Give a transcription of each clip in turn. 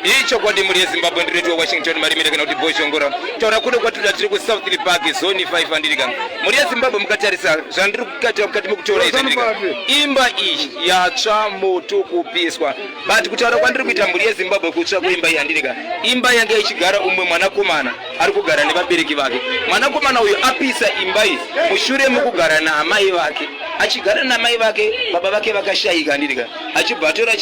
icho kwadi muri Zimbabwe ndiri Washington marimire kana kuti boshongora taura kuno kwatira tiri ku South Park zone 5 andiriga muri Zimbabwe mukatarisa zvandiri kukata mukati mekutora izandiriga imba iyi yatsva moto kupiswa but kutaura kwandiri kuita muri Zimbabwe kutsva kuimba iyi andiriga imba yanga ichigara umwe mwanakomana ari kugara nevabereki vake mwanakomana uyu apisa imba iyi mushure mukugara naamai vake achigara namai vake baba vake vakashayika andiriga achibvatora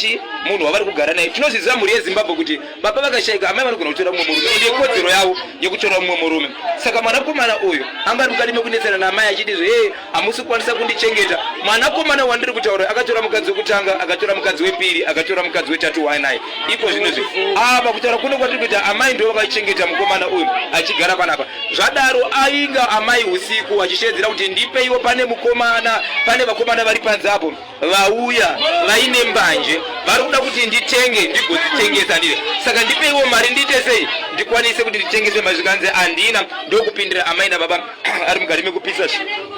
munhu wavari kugara naye tinoziziva muri Zimbabwe kuti baba vakashayika amai vari kunotora mumwe murume ndiye kodzero yavo yekutora mumwe murume saka mwanakomana uyu anga ari mukati mekunetsana namai achidizve hamusi kukwanisa kundichengeta mwanakomana wandiri kutaura akatora mukadzi wekutanga akatora mukadzi wepiri akatora mukadzi wetatu wainaye iko zvinozvi apa kutaura kuno kwatiri kuita amai ndo vakachengeta mukomana uyu achigara panapa zvadaro ainga amai usiku achishedzera kuti ndipeiwo pane mukomana pane vakomana vari panze apo vauya vaine mbanje vari kuda kuti nditenge ndigodzitengesa ndire saka ndipeiwo mari ndiite sei ndikwanise kuti nditengese mazvikanze andina ndokupindira amai nababa ari mukati mekupisa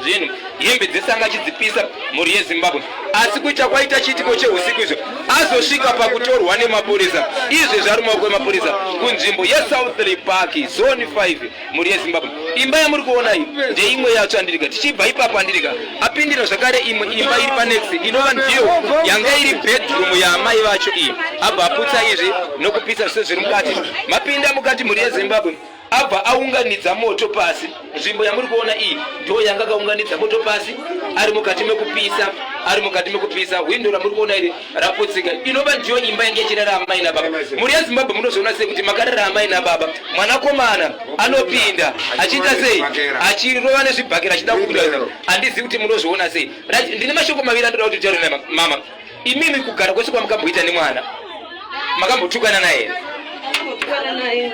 zvinhu hembe dzese anga achidzipisa mhuri yeZimbabwe asi kuita kwaita chiitiko cheusiku izvo azosvika pakutorwa nemapurisa izvi zvari mumaoko emapurisa kunzvimbo yeSouth Park zone 5 mhuri yeZimbabwe imba yamuri kuona iyi ndeimwe yacho andiriga tichibva ipapo andiriga apindira zvakare imwe imba iri panext inova ndiyo yanga iri bedroom yaamai vacho iyi abva aputsa izvi nokupisa zvose zviri mukati mapinda mukati mhuri yeZimbabwe abva aunganidza moto pasi nzvimbo yamuri kuona iyi ndo yanga akaunganidza moto pasi ari mukati mekupisa windo ramuri kuona iri raputsika inova ndiyo imba yange ichirara amai nababa muri yeZimbabwe munozviona sei kuti makarara amai nababa mwanakomana anopinda achiita sei achirova nezvibhakira achida kubuda handizivi kuti munozviona sei ndine mashoko maviri andoda kuti taure mama imimi kugara kwese kwamukamboita nemwana makambotukana naye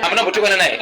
hamuna mbotukana naye